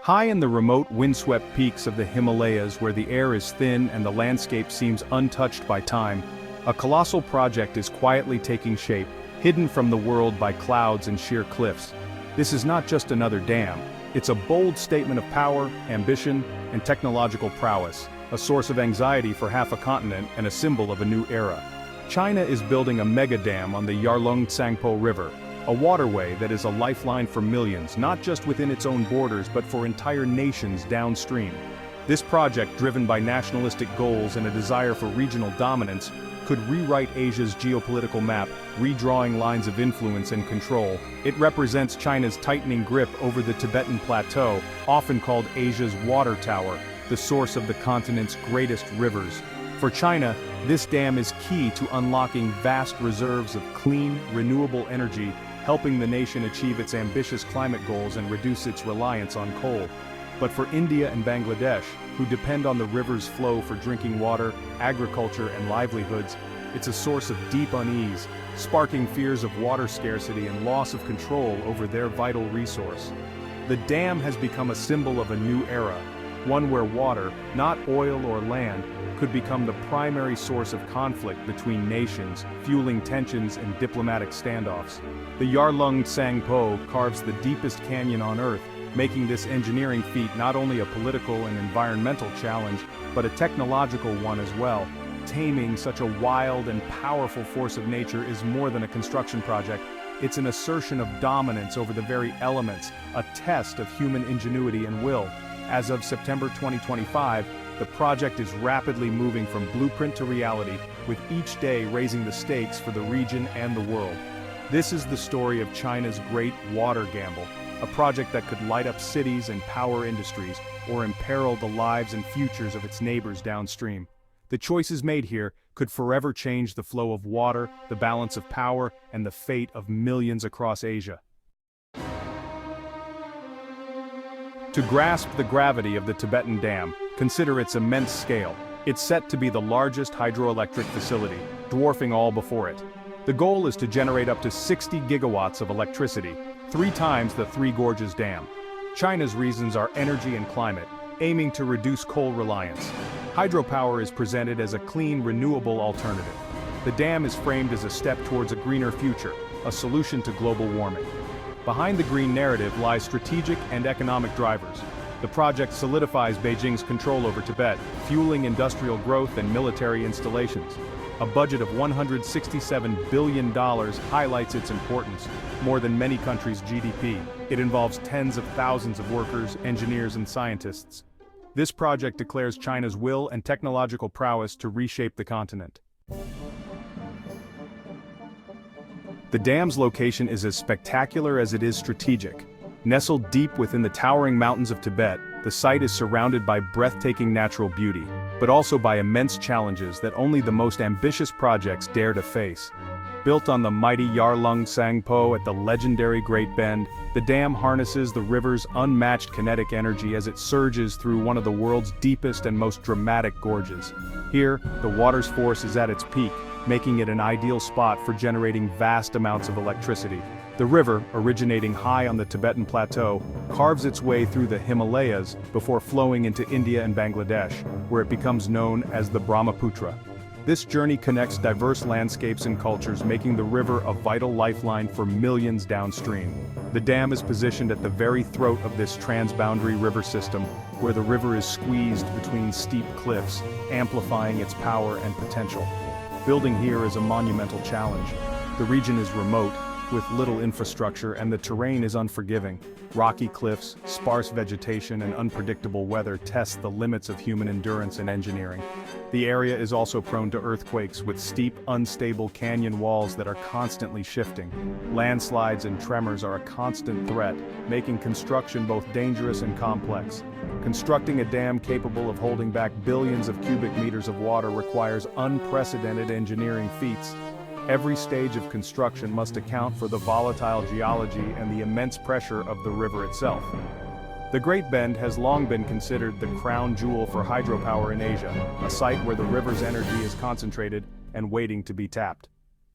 High in the remote windswept peaks of the Himalayas where the air is thin and the landscape seems untouched by time, a colossal project is quietly taking shape, hidden from the world by clouds and sheer cliffs. This is not just another dam, it's a bold statement of power, ambition, and technological prowess, a source of anxiety for half a continent and a symbol of a new era. China is building a mega dam on the Yarlung Tsangpo River, a waterway that is a lifeline for millions, not just within its own borders but for entire nations downstream. This project, driven by nationalistic goals and a desire for regional dominance, could rewrite Asia's geopolitical map, redrawing lines of influence and control. It represents China's tightening grip over the Tibetan Plateau, often called Asia's water tower, the source of the continent's greatest rivers. For China, this dam is key to unlocking vast reserves of clean, renewable energy, helping the nation achieve its ambitious climate goals and reduce its reliance on coal. But for India and Bangladesh, who depend on the river's flow for drinking water, agriculture, and livelihoods, it's a source of deep unease, sparking fears of water scarcity and loss of control over their vital resource. The dam has become a symbol of a new era, one where water, not oil or land, could become the primary source of conflict between nations, fueling tensions and diplomatic standoffs. The Yarlung Tsangpo carves the deepest canyon on Earth, making this engineering feat not only a political and environmental challenge, but a technological one as well. Taming such a wild and powerful force of nature is more than a construction project. It's an assertion of dominance over the very elements, a test of human ingenuity and will. As of September 2025, the project is rapidly moving from blueprint to reality, with each day raising the stakes for the region and the world. This is the story of China's great water gamble, a project that could light up cities and power industries, or imperil the lives and futures of its neighbors downstream. The choices made here could forever change the flow of water, the balance of power, and the fate of millions across Asia. To grasp the gravity of the Tibetan Dam, consider its immense scale. It's set to be the largest hydroelectric facility, dwarfing all before it. The goal is to generate up to 60 gigawatts of electricity, 3 times the Three Gorges Dam. China's reasons are energy and climate, aiming to reduce coal reliance. Hydropower is presented as a clean, renewable alternative. The dam is framed as a step towards a greener future, a solution to global warming. Behind the green narrative lies strategic and economic drivers. The project solidifies Beijing's control over Tibet, fueling industrial growth and military installations. A budget of $167 billion highlights its importance, more than many countries' GDP. It involves tens of thousands of workers, engineers, and scientists. This project declares China's will and technological prowess to reshape the continent. The dam's location is as spectacular as it is strategic. Nestled deep within the towering mountains of Tibet, the site is surrounded by breathtaking natural beauty, but also by immense challenges that only the most ambitious projects dare to face. Built on the mighty Yarlung Tsangpo at the legendary Great Bend, the dam harnesses the river's unmatched kinetic energy as it surges through one of the world's deepest and most dramatic gorges. Here, the water's force is at its peak, making it an ideal spot for generating vast amounts of electricity. The river, originating high on the Tibetan Plateau, carves its way through the Himalayas before flowing into India and Bangladesh, where it becomes known as the Brahmaputra. This journey connects diverse landscapes and cultures, making the river a vital lifeline for millions downstream. The dam is positioned at the very throat of this transboundary river system, where the river is squeezed between steep cliffs, amplifying its power and potential. Building here is a monumental challenge. The region is remote, with little infrastructure, and the terrain is unforgiving. Rocky cliffs, sparse vegetation, and unpredictable weather test the limits of human endurance and engineering. The area is also prone to earthquakes, with steep, unstable canyon walls that are constantly shifting. Landslides and tremors are a constant threat, making construction both dangerous and complex. Constructing a dam capable of holding back billions of cubic meters of water requires unprecedented engineering feats. Every stage of construction must account for the volatile geology and the immense pressure of the river itself. The Great Bend has long been considered the crown jewel for hydropower in Asia, a site where the river's energy is concentrated and waiting to be tapped.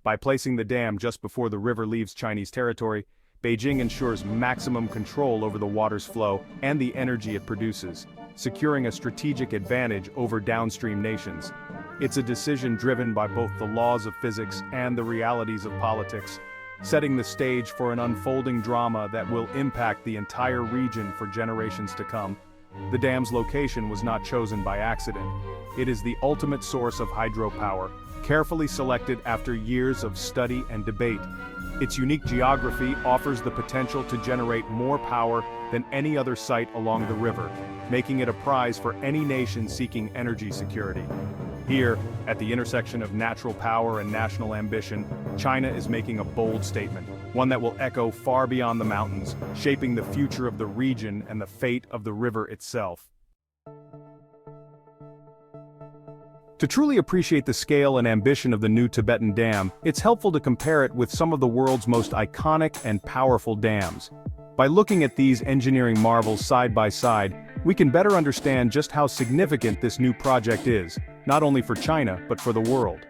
By placing the dam just before the river leaves Chinese territory, Beijing ensures maximum control over the water's flow and the energy it produces, securing a strategic advantage over downstream nations. It's a decision driven by both the laws of physics and the realities of politics, setting the stage for an unfolding drama that will impact the entire region for generations to come. The dam's location was not chosen by accident. It is the ultimate source of hydropower, carefully selected after years of study and debate. Its unique geography offers the potential to generate more power than any other site along the river, making it a prize for any nation seeking energy security. Here, at the intersection of natural power and national ambition, China is making a bold statement, one that will echo far beyond the mountains, shaping the future of the region and the fate of the river itself. To truly appreciate the scale and ambition of the new Tibetan Dam, it's helpful to compare it with some of the world's most iconic and powerful dams. By looking at these engineering marvels side by side, we can better understand just how significant this new project is, not only for China but for the world.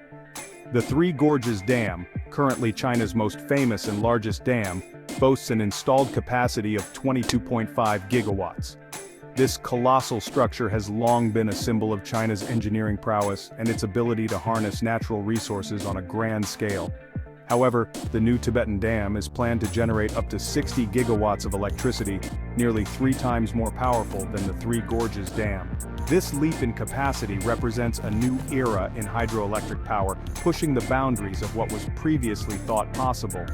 The Three Gorges Dam, currently China's most famous and largest dam, boasts an installed capacity of 22.5 gigawatts. This colossal structure has long been a symbol of China's engineering prowess and its ability to harness natural resources on a grand scale. However, the new Tibetan Dam is planned to generate up to 60 gigawatts of electricity, nearly 3 times more powerful than the Three Gorges Dam. This leap in capacity represents a new era in hydroelectric power, pushing the boundaries of what was previously thought possible.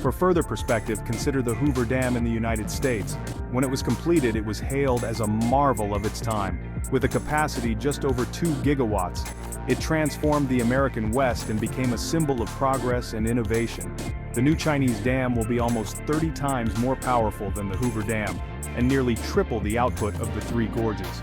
For further perspective, consider the Hoover Dam in the United States. When it was completed, it was hailed as a marvel of its time. With a capacity just over 2 gigawatts, it transformed the American West and became a symbol of progress and innovation. The new Chinese dam will be almost 30 times more powerful than the Hoover Dam, and nearly triple the output of the Three Gorges.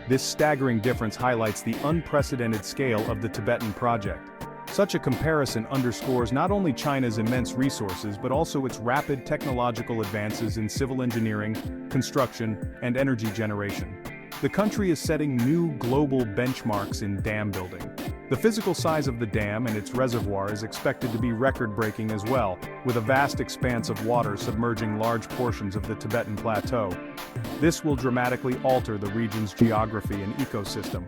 This staggering difference highlights the unprecedented scale of the Tibetan project. Such a comparison underscores not only China's immense resources but also its rapid technological advances in civil engineering, construction, and energy generation. The country is setting new global benchmarks in dam building. The physical size of the dam and its reservoir is expected to be record-breaking as well, with a vast expanse of water submerging large portions of the Tibetan Plateau. This will dramatically alter the region's geography and ecosystem.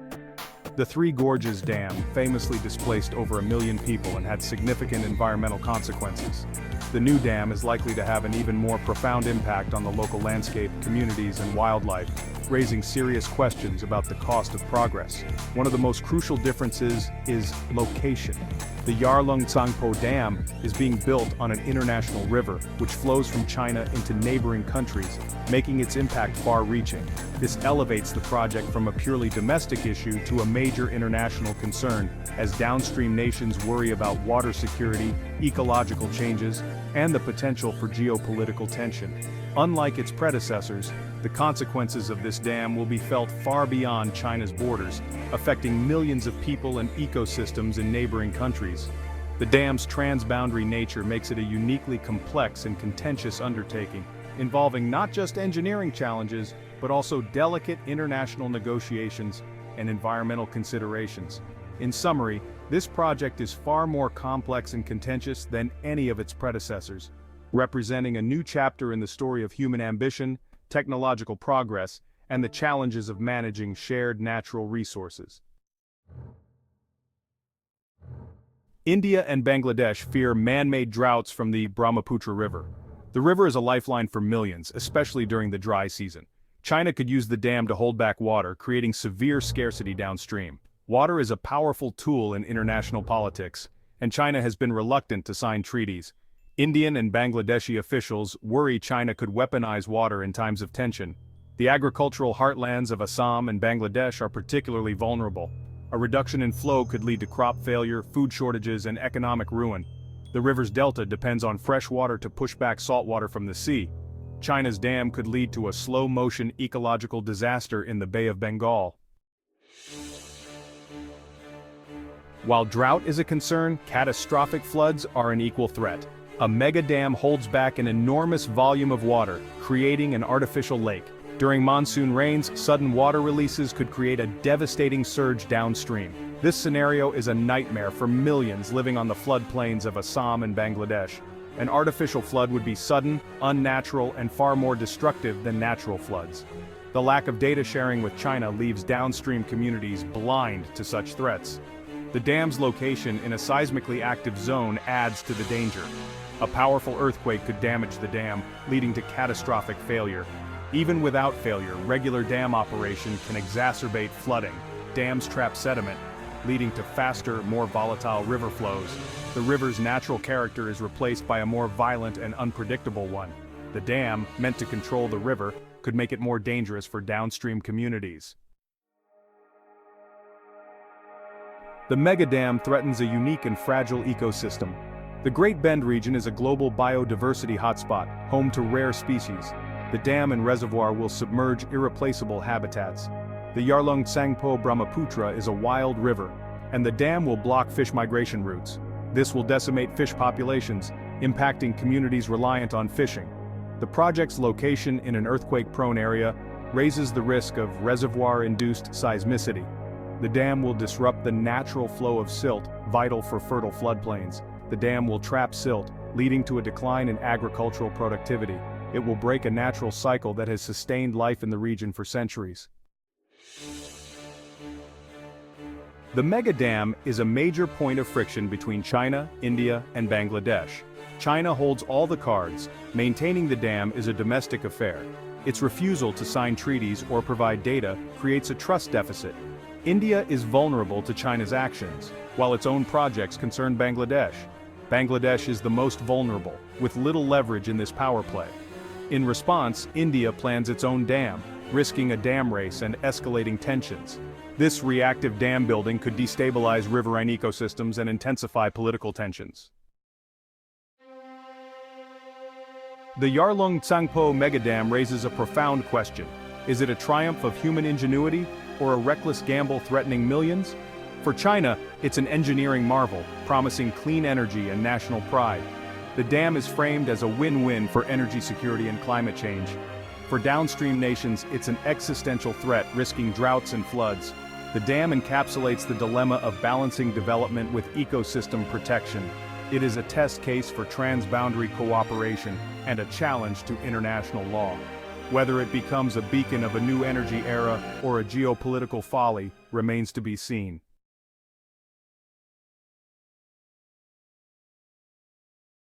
The Three Gorges Dam famously displaced over 1 million people and had significant environmental consequences. The new dam is likely to have an even more profound impact on the local landscape, communities, and wildlife, raising serious questions about the cost of progress. One of the most crucial differences is location. The Yarlung Tsangpo Dam is being built on an international river, which flows from China into neighboring countries, making its impact far-reaching. This elevates the project from a purely domestic issue to a major international concern, as downstream nations worry about water security, ecological changes, and the potential for geopolitical tension. Unlike its predecessors, the consequences of this dam will be felt far beyond China's borders, affecting millions of people and ecosystems in neighboring countries. The dam's transboundary nature makes it a uniquely complex and contentious undertaking, involving not just engineering challenges, but also delicate international negotiations and environmental considerations. In summary, this project is far more complex and contentious than any of its predecessors, representing a new chapter in the story of human ambition, technological progress, and the challenges of managing shared natural resources. India and Bangladesh fear man-made droughts from the Brahmaputra River. The river is a lifeline for millions, especially during the dry season. China could use the dam to hold back water, creating severe scarcity downstream. Water is a powerful tool in international politics, and China has been reluctant to sign treaties. Indian and Bangladeshi officials worry China could weaponize water in times of tension. The agricultural heartlands of Assam and Bangladesh are particularly vulnerable. A reduction in flow could lead to crop failure, food shortages, and economic ruin. The river's delta depends on fresh water to push back saltwater from the sea. China's dam could lead to a slow-motion ecological disaster in the Bay of Bengal. While drought is a concern, catastrophic floods are an equal threat. A mega dam holds back an enormous volume of water, creating an artificial lake. During monsoon rains, sudden water releases could create a devastating surge downstream. This scenario is a nightmare for millions living on the floodplains of Assam and Bangladesh. An artificial flood would be sudden, unnatural, and far more destructive than natural floods. The lack of data sharing with China leaves downstream communities blind to such threats. The dam's location in a seismically active zone adds to the danger. A powerful earthquake could damage the dam, leading to catastrophic failure. Even without failure, regular dam operation can exacerbate flooding. Dams trap sediment, leading to faster, more volatile river flows. The river's natural character is replaced by a more violent and unpredictable one. The dam, meant to control the river, could make it more dangerous for downstream communities. The megadam threatens a unique and fragile ecosystem. The Great Bend region is a global biodiversity hotspot, home to rare species. The dam and reservoir will submerge irreplaceable habitats. The Yarlung Tsangpo Brahmaputra is a wild river, and the dam will block fish migration routes. This will decimate fish populations, impacting communities reliant on fishing. The project's location in an earthquake-prone area raises the risk of reservoir-induced seismicity. The dam will disrupt the natural flow of silt, vital for fertile floodplains. The dam will trap silt, leading to a decline in agricultural productivity. It will break a natural cycle that has sustained life in the region for centuries. The mega dam is a major point of friction between China, India, and Bangladesh. China holds all the cards. Maintaining the dam is a domestic affair. Its refusal to sign treaties or provide data creates a trust deficit. India is vulnerable to China's actions, while its own projects concern Bangladesh. Bangladesh is the most vulnerable, with little leverage in this power play. In response, India plans its own dam, risking a dam race and escalating tensions. This reactive dam building could destabilize riverine ecosystems and intensify political tensions. The Yarlung Tsangpo megadam raises a profound question. Is it a triumph of human ingenuity, or a reckless gamble threatening millions? For China, it's an engineering marvel, promising clean energy and national pride. The dam is framed as a win-win for energy security and climate change. For downstream nations, it's an existential threat, risking droughts and floods. The dam encapsulates the dilemma of balancing development with ecosystem protection. It is a test case for transboundary cooperation and a challenge to international law. Whether it becomes a beacon of a new energy era or a geopolitical folly remains to be seen.